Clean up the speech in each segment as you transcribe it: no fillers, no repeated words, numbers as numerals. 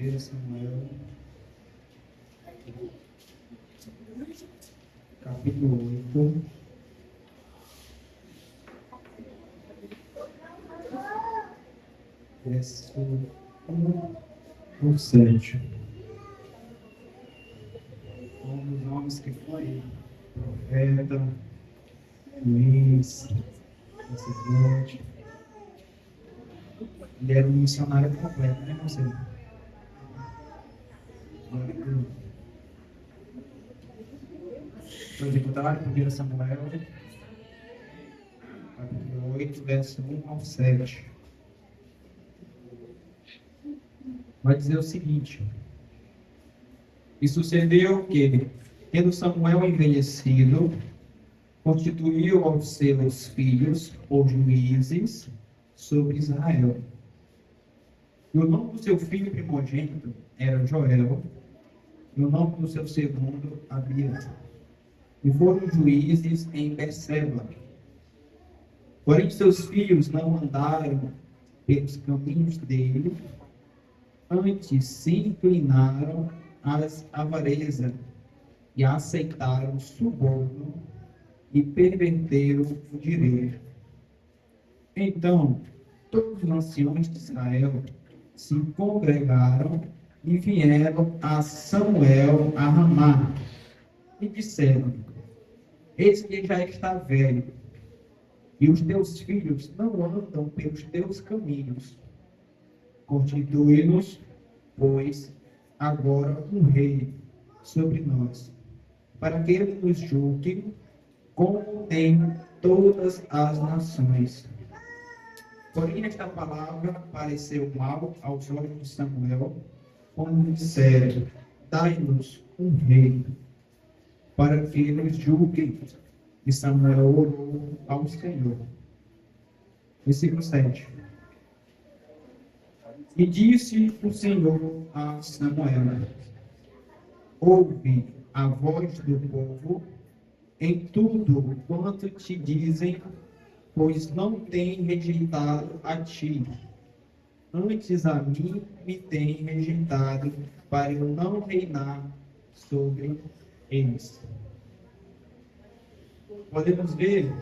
1 Samuel, capítulo 8, verso 1 ao 7. Um dos homens que foi profeta, juiz, sacerdote. Ele era um missionário completo, né, você? Foi executado em 1 Samuel, capítulo 8, verso 1 ao 7. Vai dizer o seguinte: e sucedeu que, tendo Samuel envelhecido, constituiu aos seus filhos por juízes sobre Israel. E o nome do seu filho primogênito era Joel, e o nome do seu segundo, Abias. E foram juízes em Berseba. Porém, seus filhos não andaram pelos caminhos dele, antes se inclinaram às avareza e aceitaram o suborno e perverteram o direito. Então, todos os anciões de Israel se congregaram e vieram a Samuel a Ramá e disseram: eis que já está velho, e os teus filhos não andam pelos teus caminhos. Constitui-nos, pois, agora um rei sobre nós, para que ele nos julgue como tem todas as nações. Porém, esta palavra pareceu mal aos olhos de Samuel, quando disseram: dai-nos um rei, para que nos julgue. E Samuel orou ao Senhor. Versículo 7. E disse o Senhor a Samuel: ouve a voz do povo em tudo quanto te dizem, pois não tem rejeitado a ti, antes a mim me tem rejeitado, para eu não reinar sobre eles. Podemos ver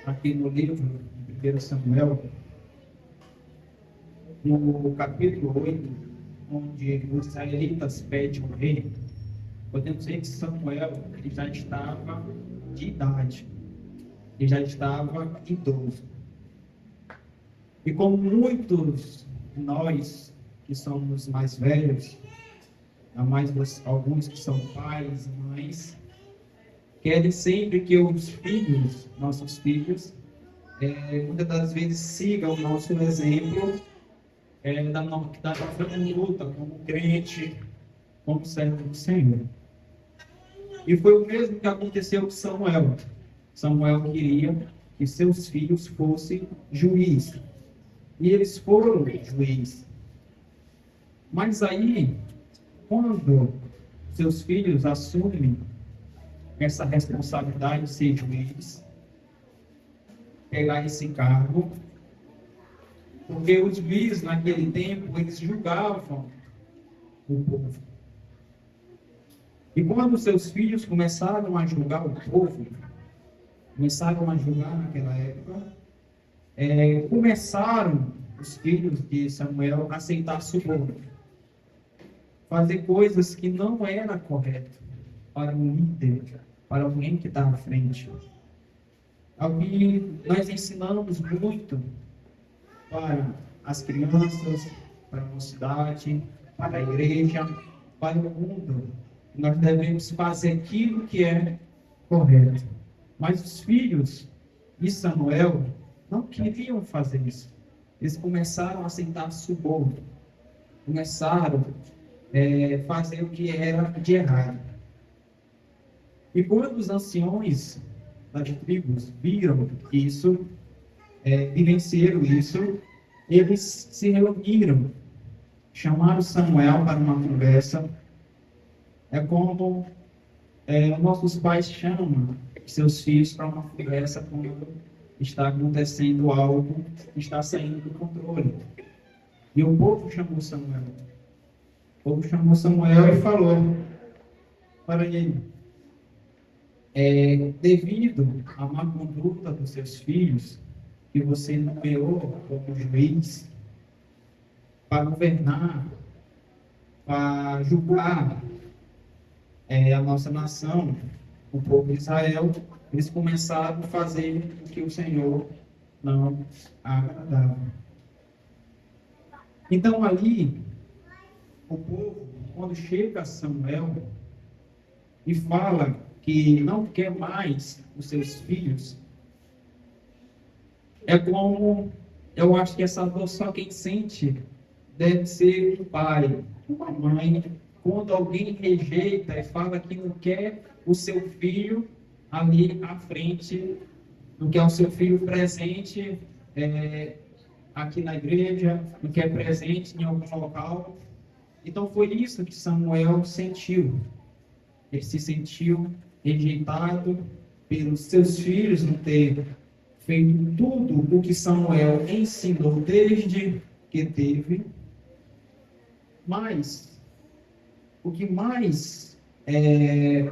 aqui no livro de 1 Samuel, no capítulo 8, onde os israelitas pedem um rei. Podemos ver que Samuel ele já estava de idade, ele já estava idoso. E como muitos de nós que somos mais velhos, alguns que são pais e mães, querem sempre que os filhos, nossos filhos, muitas das vezes sigam o nosso exemplo da nossa conduta como crente, como servo do Senhor. E foi o mesmo que aconteceu com Samuel. Samuel queria que seus filhos fossem juízes. E eles foram juízes. Mas aí, quando seus filhos assumem essa responsabilidade de ser juiz, pegar esse cargo, porque os juízes naquele tempo, eles julgavam o povo. E quando seus filhos começaram a julgar o povo, começaram a julgar naquela época, começaram os filhos de Samuel a aceitar suborno, fazer coisas que não era correto para um líder, para alguém que está à frente. Algo que nós ensinamos muito para as crianças, para a mocidade, para a igreja, para o mundo. Nós devemos fazer aquilo que é correto. Mas os filhos de Samuel não queriam fazer isso. Eles começaram a aceitar suborno. Começaram a fazer o que era de errado. E quando os anciões das tribos viram isso, vivenciaram isso, eles se reuniram, chamaram Samuel para uma conversa. É como nossos pais chamam seus filhos para uma conversa quando está acontecendo algo que está saindo do controle. E o povo chamou Samuel. O povo chamou Samuel e falou para ele: devido à má conduta dos seus filhos, que você nomeou como juiz para governar, para julgar a nossa nação, o povo de Israel, eles começaram a fazer o que o Senhor não agradava. Então ali, o povo, quando chega a Samuel e fala que não quer mais os seus filhos, é como, eu acho que essa dor só quem sente deve ser o pai, a mãe, quando alguém rejeita e fala que não quer o seu filho ali à frente, não quer o seu filho presente aqui na igreja, não quer presente em algum local. Então foi isso que Samuel sentiu. Ele se sentiu rejeitado pelos seus filhos não ter feito tudo o que Samuel ensinou desde que teve. Mas o que mais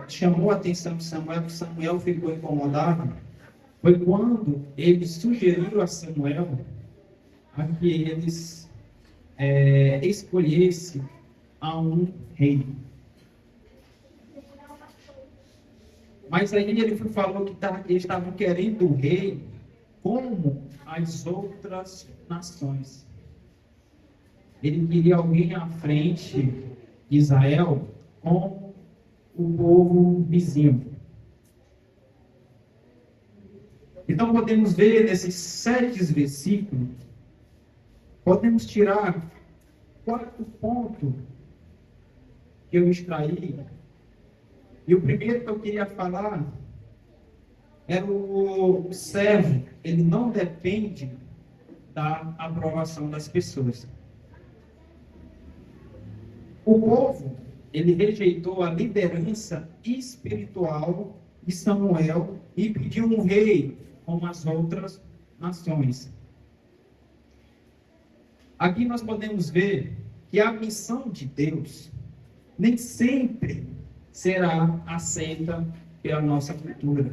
chamou a atenção de Samuel, que Samuel ficou incomodado, foi quando ele sugeriu a Samuel a que eles escolhessem a um rei. Mas aí ele falou que eles estavam querendo o rei como as outras nações. Ele queria alguém à frente de Israel como o povo vizinho. Então podemos ver nesses 7 versículos, podemos tirar 4 pontos que eu extraí. E o primeiro que eu queria falar era o servo, ele não depende da aprovação das pessoas. O povo, ele rejeitou a liderança espiritual de Samuel e pediu um rei como as outras nações. Aqui nós podemos ver que a missão de Deus nem sempre será aceita pela nossa cultura.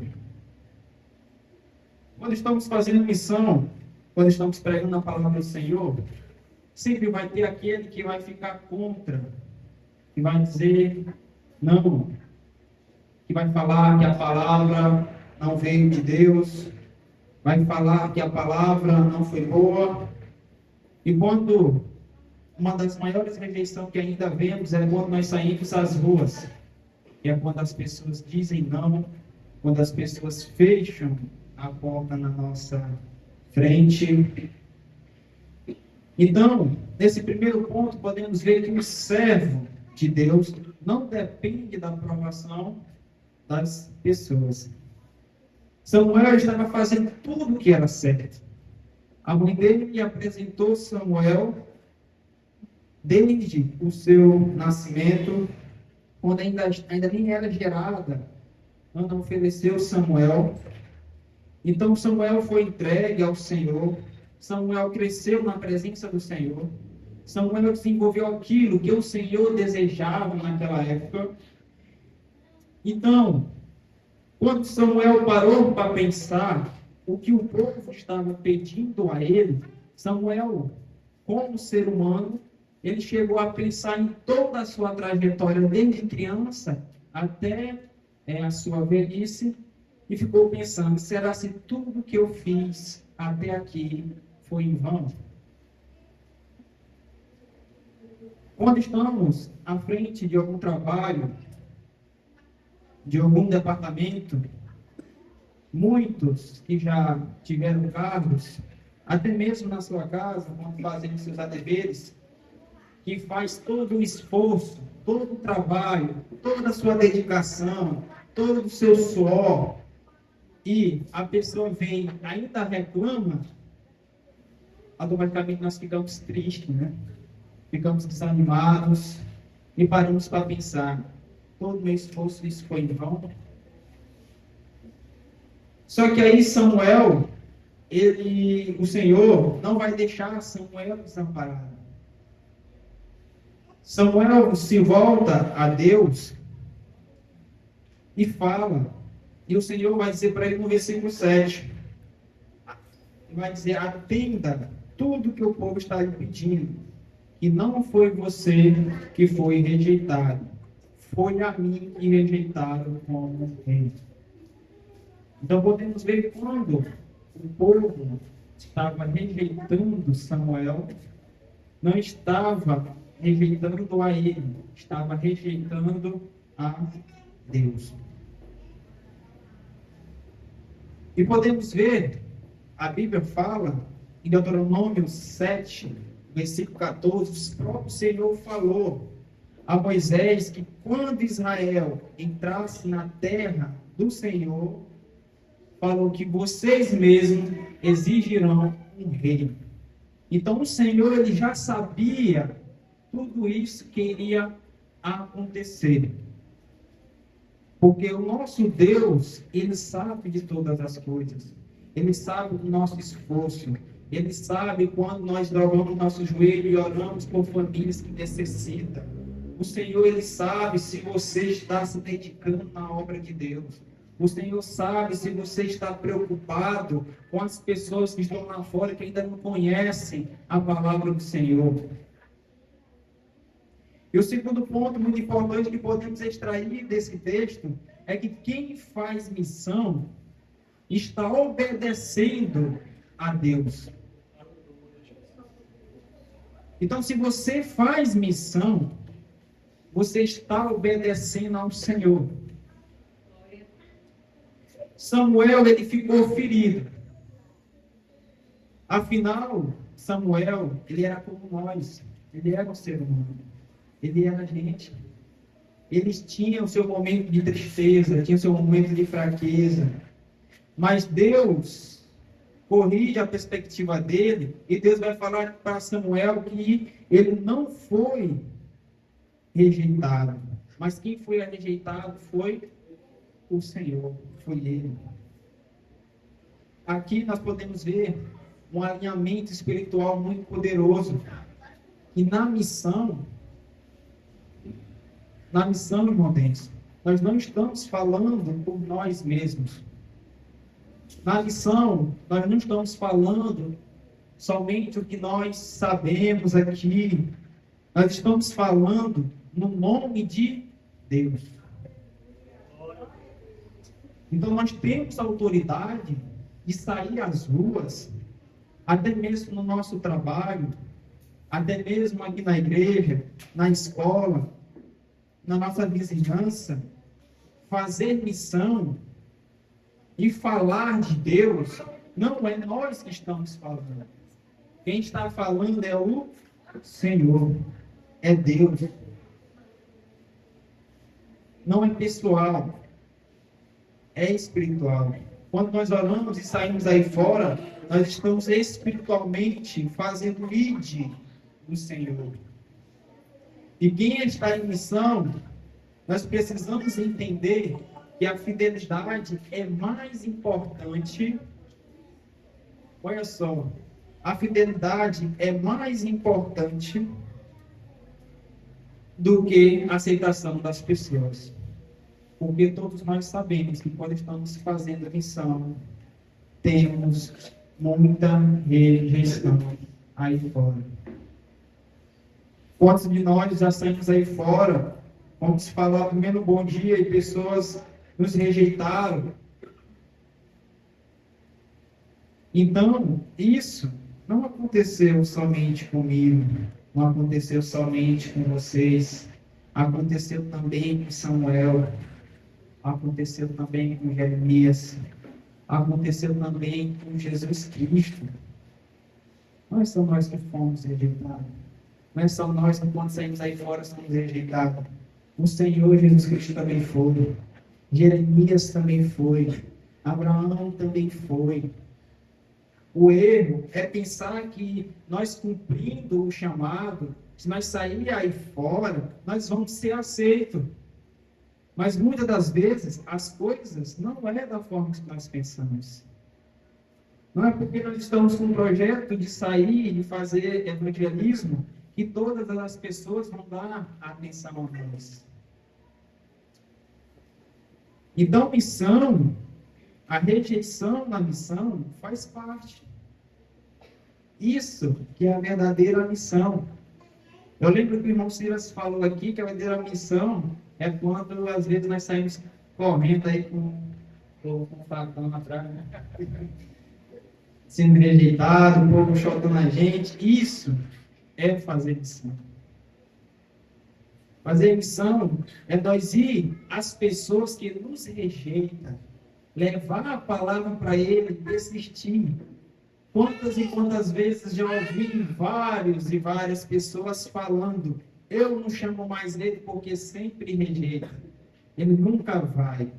Quando estamos fazendo missão, quando estamos pregando a palavra do Senhor, sempre vai ter aquele que vai ficar contra, que vai dizer não, que vai falar que a palavra não veio de Deus, vai falar que a palavra não foi boa. E quando uma das maiores rejeições que ainda vemos é quando nós saímos às ruas, que é quando as pessoas dizem não, quando as pessoas fecham a porta na nossa frente. Então, nesse primeiro ponto, podemos ver que o servo de Deus não depende da aprovação das pessoas. Samuel estava fazendo tudo o que era certo. A mãe dele apresentou Samuel desde o seu nascimento, quando ainda nem era gerada, quando ofereceu Samuel. Então Samuel foi entregue ao Senhor. Samuel cresceu na presença do Senhor. Samuel desenvolveu aquilo que o Senhor desejava naquela época. Então, quando Samuel parou para pensar o que o povo estava pedindo a ele, Samuel, como ser humano, ele chegou a pensar em toda a sua trajetória, desde criança até a sua velhice, e ficou pensando: será se tudo que eu fiz até aqui foi em vão? Quando estamos à frente de algum trabalho, de algum departamento, muitos que já tiveram cargos, até mesmo na sua casa, quando fazem seus deveres, que faz todo o esforço, todo o trabalho, toda a sua dedicação, todo o seu suor, e a pessoa vem, ainda reclama, automaticamente nós ficamos tristes, né? Ficamos desanimados e paramos para pensar: todo o meu esforço, isso foi em vão? Só que aí Samuel, o Senhor não vai deixar Samuel desamparado. Samuel se volta a Deus e fala, e o Senhor vai dizer para ele no versículo 7, vai dizer: atenda tudo que o povo está lhe pedindo, que não foi você que foi rejeitado, foi a mim que rejeitaram como rei. Então podemos ver quando o povo estava rejeitando Samuel, não estava rejeitando a ele, estava rejeitando a Deus. E podemos ver, a Bíblia fala, em Deuteronômio 7, versículo 14, o próprio Senhor falou a Moisés que quando Israel entrasse na terra do Senhor, falou que vocês mesmos exigirão um rei. Então o Senhor, ele já sabia tudo isso que iria acontecer. Porque o nosso Deus, ele sabe de todas as coisas. Ele sabe do nosso esforço. Ele sabe quando nós dobramos nosso joelho e oramos por famílias que necessitam. O Senhor, ele sabe se você está se dedicando na obra de Deus. O Senhor sabe se você está preocupado com as pessoas que estão lá fora que ainda não conhecem a palavra do Senhor. E o segundo ponto muito importante que podemos extrair desse texto é que quem faz missão está obedecendo a Deus. Então, se você faz missão, você está obedecendo ao Senhor. Samuel, ele ficou ferido. Afinal, Samuel, ele era como nós. Ele era um ser humano. Ele era gente. Eles tinham o seu momento de tristeza, tinham o seu momento de fraqueza. Mas Deus corrige a perspectiva dele e Deus vai falar para Samuel que ele não foi rejeitado. Mas quem foi rejeitado foi o Senhor, foi ele. Aqui nós podemos ver um alinhamento espiritual muito poderoso. E na missão, irmão Denis, nós não estamos falando por nós mesmos. Na missão, nós não estamos falando somente o que nós sabemos aqui. Nós estamos falando no nome de Deus. Então, nós temos autoridade de sair às ruas, até mesmo no nosso trabalho, até mesmo aqui na igreja, na escola, na nossa vizinhança, fazer missão e falar de Deus. Não é nós que estamos falando. Quem está falando é o Senhor, é Deus. Não é pessoal, é espiritual. Quando nós oramos e saímos aí fora, nós estamos espiritualmente fazendo lead do Senhor. E quem está em missão, nós precisamos entender que a fidelidade é mais importante. Olha só, a fidelidade é mais importante do que a aceitação das pessoas. Porque todos nós sabemos que quando estamos fazendo missão, temos muita rejeição aí fora. Quantos de nós já saímos aí fora, vamos falar primeiro bom dia e pessoas nos rejeitaram? Então, isso não aconteceu somente comigo, não aconteceu somente com vocês, aconteceu também com Samuel, aconteceu também com Jeremias, aconteceu também com Jesus Cristo. Não é só nós que fomos rejeitados. Não é só nós que quando saímos aí fora somos rejeitados. O Senhor Jesus Cristo também foi. Jeremias também foi. Abraão também foi. O erro é pensar que nós cumprindo o chamado, se nós sair aí fora, nós vamos ser aceitos. Mas muitas das vezes as coisas não é da forma que nós pensamos. Não é porque nós estamos com um projeto de sair e fazer evangelismo que todas as pessoas vão dar atenção a nós. Então, missão, a rejeição da missão faz parte. Isso que é a verdadeira missão. Eu lembro que o irmão Silas falou aqui que a verdadeira missão é quando, às vezes, nós saímos correndo aí com o facão atrás, né? Sendo rejeitado, o povo chotando a gente. Isso é fazer missão. Fazer missão é nós ir às pessoas que nos rejeitam, levar a palavra para ele, persistir. Quantas e quantas vezes já ouvi vários e várias pessoas falando: eu não chamo mais ele porque sempre rejeita, ele nunca vai.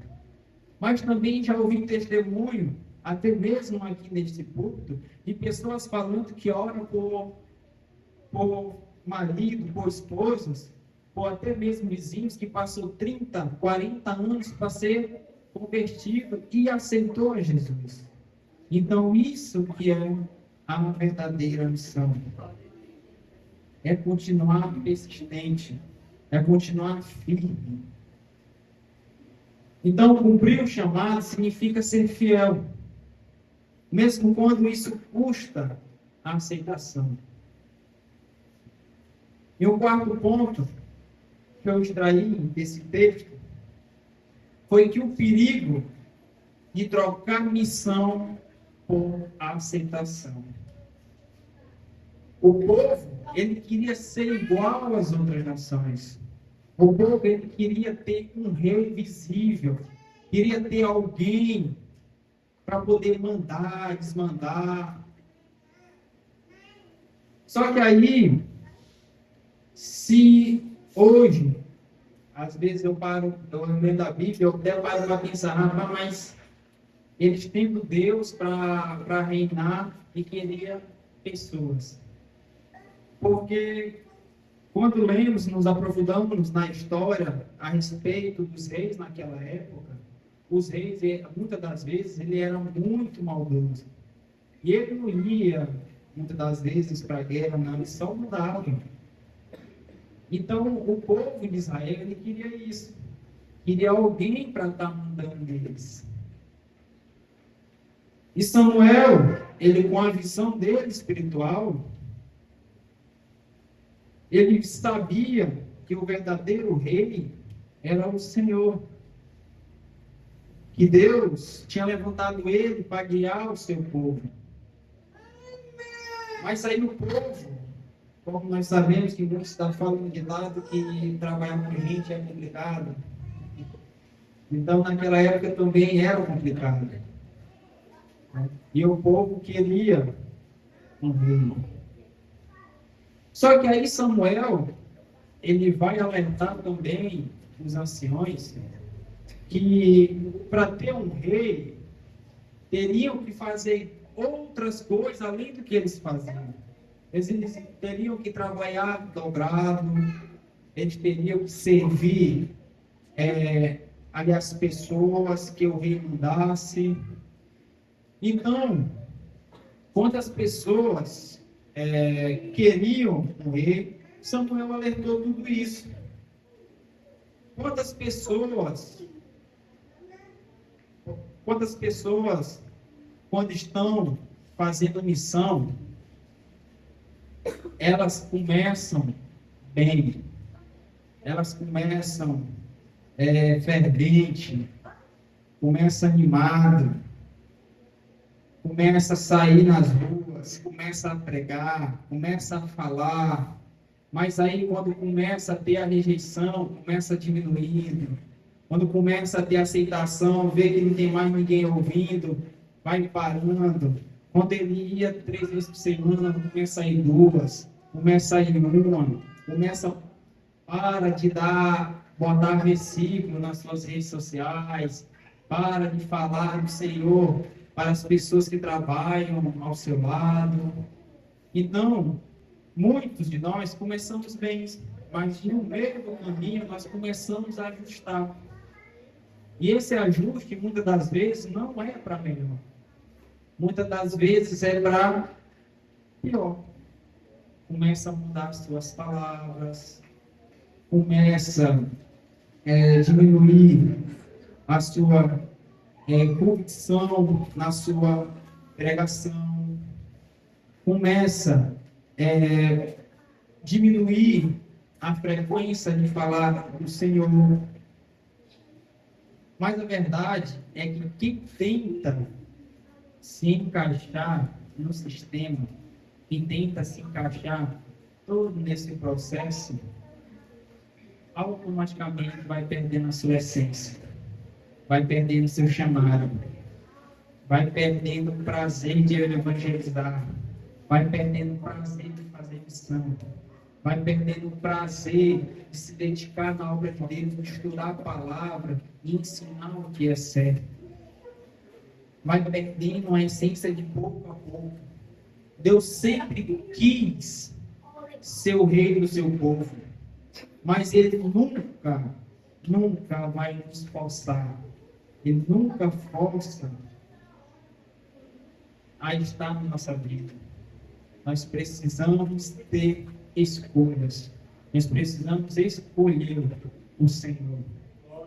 Mas também já ouvi testemunho, até mesmo aqui neste púlpito, de pessoas falando que oram por marido, por esposas, ou até mesmo vizinhos que passou 30, 40 anos para ser convertido e aceitou a Jesus. Então, isso que é a verdadeira missão. É continuar persistente, é continuar firme. Então, cumprir o chamado significa ser fiel, mesmo quando isso custa a aceitação. E o quarto ponto que eu extraí desse texto foi que o perigo de trocar missão por aceitação. O povo, ele queria ser igual às outras nações. O povo, ele queria ter um rei visível, queria ter alguém para poder mandar, desmandar. Só que aí, se hoje, às vezes eu lendo a Bíblia, eu até paro para pensar, mas eles tendo Deus para reinar e queria pessoas. Porque quando lemos, nos aprofundamos na história a respeito dos reis naquela época, os reis, muitas das vezes, ele era muito maldoso. E ele não ia, muitas das vezes, para a guerra, na missão mudava. Então, o povo de Israel, ele queria isso. Queria alguém para estar mandando neles. E Samuel, ele com a visão dele espiritual, ele sabia que o verdadeiro rei era o Senhor. Que Deus tinha levantado ele para guiar o seu povo. Mas aí o povo, como nós sabemos que muitos estão falando de lado que trabalhar com gente é complicado. Então naquela época também era complicado. E o povo queria um rei. Só que aí Samuel, ele vai alertar também os anciões que para ter um rei, teriam que fazer outras coisas além do que eles faziam. Eles teriam que trabalhar dobrado, eles teriam que servir ali as pessoas que o rei mandasse. Então, quando as pessoas queriam um rei, Samuel alertou tudo isso. Quantas pessoas, quando estão fazendo missão, elas começam bem, elas começam fervente, começam animado, começa a sair nas ruas, começa a pregar, começa a falar, mas aí quando começa a ter a rejeição, começa a diminuindo, quando começa a ter aceitação, vê que não tem mais ninguém ouvindo, vai parando. Quando ele ia 3 vezes por semana, começa a ir 2, começa a ir 1, para de botar versículo nas suas redes sociais, para de falar do Senhor para as pessoas que trabalham ao seu lado. Então, muitos de nós começamos bem, mas no meio do caminho nós começamos a ajustar. E esse ajuste, muitas das vezes, não é para melhor. Muitas das vezes é para pior. começa a mudar as suas palavras, começa a diminuir a sua convicção na sua pregação, começa a diminuir a frequência de falar do Senhor. Mas a verdade é que quem tenta se encaixar no sistema e tenta se encaixar todo nesse processo, automaticamente vai perdendo a sua essência, vai perdendo o seu chamado, vai perdendo o prazer de evangelizar, vai perdendo o prazer de fazer missão, vai perdendo o prazer de se dedicar na obra de Deus, de estudar a palavra e ensinar o que é certo. Vai perdendo a essência de pouco a pouco. Deus sempre quis ser o rei do seu povo, mas Ele nunca vai nos forçar. Ele nunca força a estar na nossa vida. Nós precisamos ter escolhas. Nós precisamos escolher o Senhor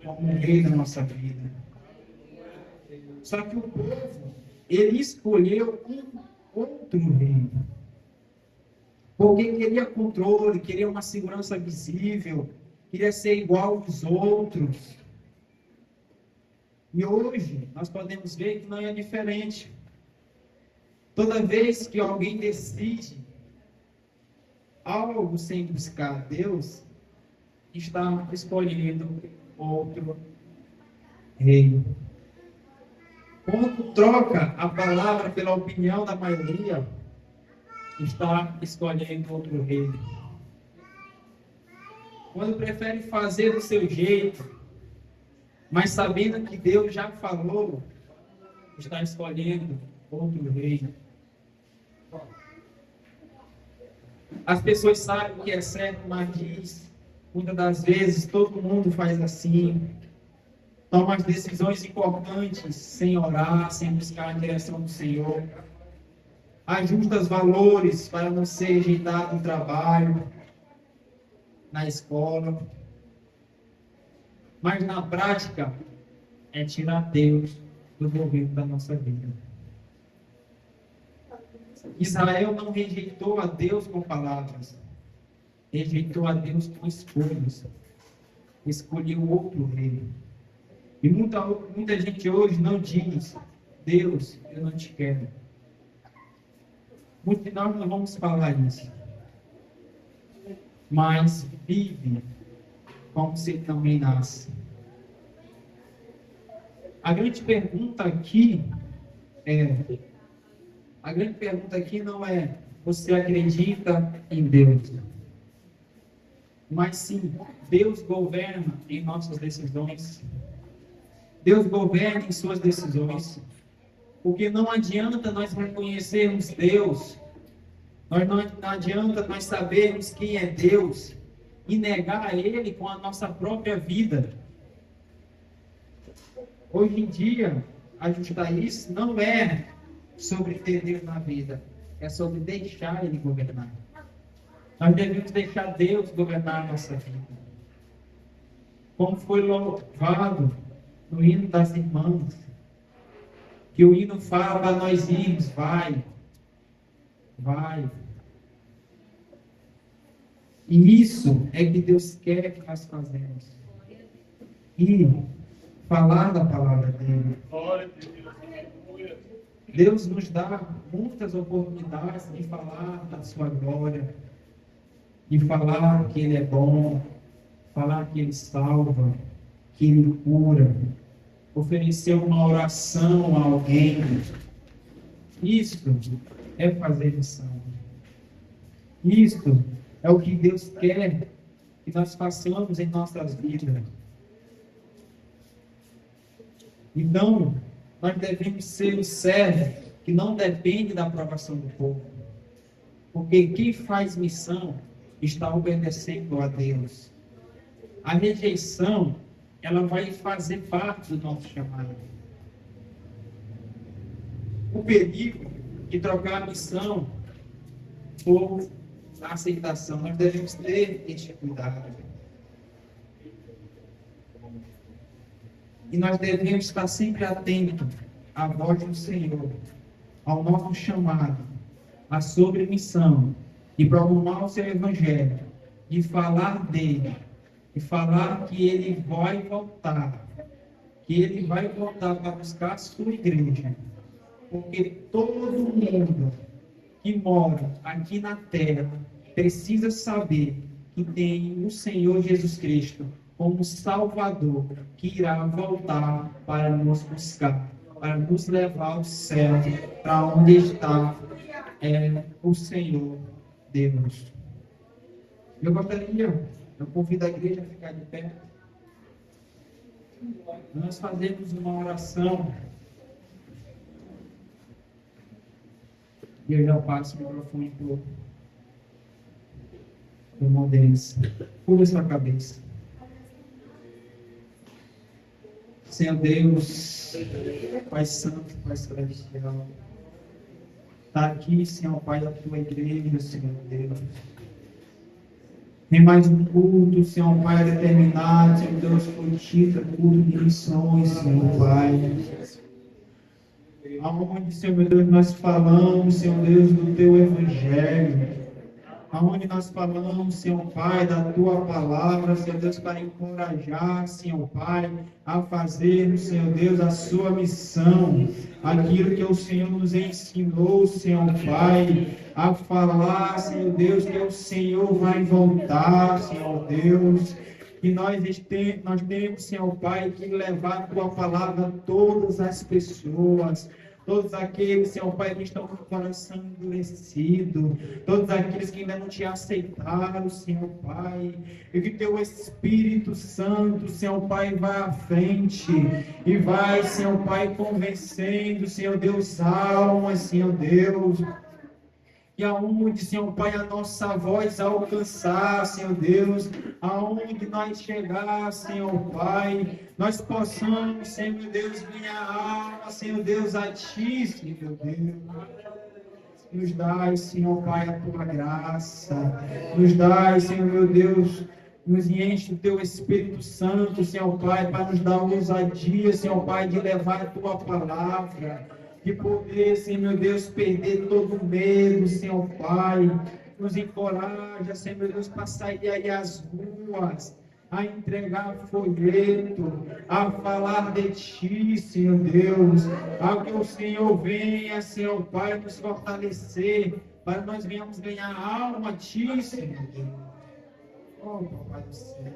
como rei da nossa vida. Só que o povo, ele escolheu um outro rei. Porque queria controle, queria uma segurança visível, queria ser igual aos outros. E hoje nós podemos ver que não é diferente. Toda vez que alguém decide algo sem buscar Deus, está escolhendo outro rei. Quando troca a palavra pela opinião da maioria, está escolhendo outro rei. Quando prefere fazer do seu jeito, mas sabendo que Deus já falou, está escolhendo outro rei. As pessoas sabem o que é certo, mas diz, muitas das vezes todo mundo faz assim, toma as decisões importantes sem orar, sem buscar a direção do Senhor, ajusta os valores para não ser rejeitado no trabalho, na escola, mas na prática é tirar Deus do governo da nossa vida. Israel não rejeitou a Deus com palavras, rejeitou a Deus com escolhas, escolheu outro rei. E muita gente hoje não diz, Deus, eu não te quero. Muitos de nós não vamos falar isso, mas vive como se não reinasse. A grande pergunta aqui não é, você acredita em Deus? Mas sim, Deus governa em nossas decisões. Deus governa em suas decisões. Porque não adianta nós reconhecermos Deus, não adianta nós sabermos quem é Deus e negar a Ele com a nossa própria vida. Hoje em dia, ajustar isso não é sobre ter Deus na vida, é sobre deixar Ele governar. Nós devemos deixar Deus governar a nossa vida. Como foi louvado no hino das irmãs, que o hino fala para nós irmos, vai. E isso é que Deus quer que nós façamos. E falar da palavra dele. Deus nos dá muitas oportunidades de falar da sua glória, de falar que Ele é bom, falar que Ele salva, que Ele cura, oferecer uma oração a alguém. Isto é fazer missão. Isto é o que Deus quer que nós façamos em nossas vidas. Então, nós devemos ser o servo que não depende da aprovação do povo. Porque quem faz missão está obedecendo a Deus. A rejeição, ela vai fazer parte do nosso chamado. O perigo de trocar a missão por a aceitação. Nós devemos ter este cuidado. E nós devemos estar sempre atentos à voz do Senhor, ao nosso chamado, à sobremissão, de proclamar o seu Evangelho, de falar dele, de falar que ele vai voltar, para buscar a sua igreja. Porque todo mundo que mora aqui na terra precisa saber que tem o Senhor Jesus Cristo como Salvador, que irá voltar para nos buscar, para nos levar ao céu, para onde está o Senhor Deus. Eu convido a igreja a ficar de pé. Nós fazemos uma oração. E eu já passo o microfone para o irmão Denis. Curva sua cabeça. Senhor Deus, Pai Santo, Pai Celestial, está aqui, Senhor Pai, da tua igreja, Senhor Deus. Tem mais um culto, Senhor Pai, determinado, Senhor Deus, culto de missões, Senhor Pai. Aonde, Senhor meu Deus, nós falamos, Senhor Deus, do teu Evangelho. Aonde nós falamos, Senhor Pai, da tua palavra, Senhor Deus, para encorajar, Senhor Pai, a fazer, Senhor Deus, a sua missão. Aquilo que o Senhor nos ensinou, Senhor Pai, a falar, Senhor Deus, que o Senhor vai voltar, Senhor Deus. E nós temos, Senhor Pai, que levar a tua palavra a todas as pessoas. Todos aqueles, Senhor Pai, que estão com o coração endurecido, todos aqueles que ainda não te aceitaram, Senhor Pai, e que teu Espírito Santo, Senhor Pai, vai à frente e vai, Senhor Pai, convencendo, Senhor Deus, almas, Senhor Deus. E aonde, Senhor Pai, a nossa voz alcançar, Senhor Deus, aonde nós chegar, Senhor Pai, nós possamos, Senhor Deus, ganhar alma, Senhor Deus, a Ti, Senhor Deus. Nos dai, Senhor Pai, a Tua graça. Nos dai, Senhor meu Deus, nos enche o Teu Espírito Santo, Senhor Pai, para nos dar ousadia, Senhor Pai, de levar a Tua palavra. De poder, Senhor meu Deus, perder todo o medo, Senhor Pai. Nos encoraja, Senhor meu Deus, para sair aí às ruas, a entregar folheto, a falar de Ti, Senhor Deus. A que o Senhor venha, Senhor Pai, nos fortalecer, para nós venhamos ganhar alma a Ti, Senhor Deus. Oh, Papai do céu.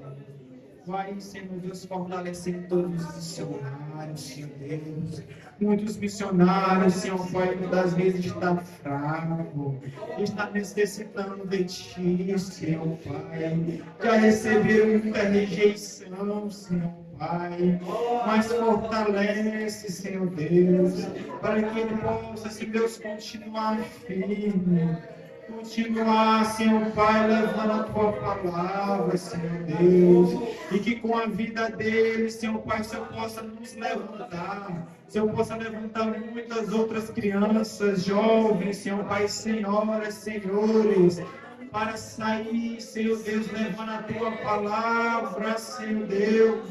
Vai, Senhor Deus, fortalecer todos os missionários, Senhor Deus. Muitos missionários, Senhor Pai, muitas vezes está fraco, está necessitando de Ti, Senhor Pai. Já receberam muita rejeição, Senhor Pai, mas fortalece, Senhor Deus, para que ele possa, Senhor Deus, continuar firme. Continuar, Senhor Pai, levando a Tua palavra, Senhor Deus, e que com a vida dele, Senhor Pai, o Senhor possa nos levantar, o Senhor possa levantar muitas outras crianças, jovens, Senhor Pai, senhoras, senhores, para sair, Senhor Deus, levando a Tua palavra, Senhor Deus.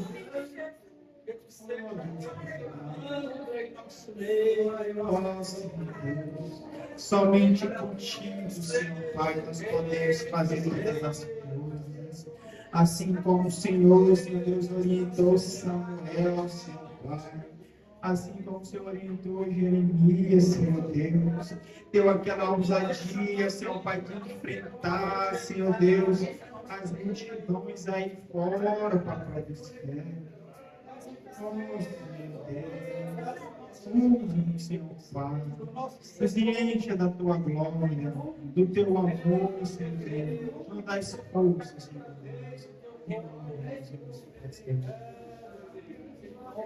Somente contigo, Senhor Pai, nós podemos fazer todas as coisas. Assim como o Senhor Deus, orientou Samuel, Senhor Pai. Assim como o Senhor orientou Jeremias, Senhor Deus. Deu aquela ousadia, Senhor Pai, de enfrentar, Senhor Deus, as multidões aí fora, Papai do céu. Oh, Senhor Deus. Senhor Pai, nos encha da Tua glória, do Teu amor, Senhor Deus, nos dá forças, Senhor Deus, em nome de Jesus.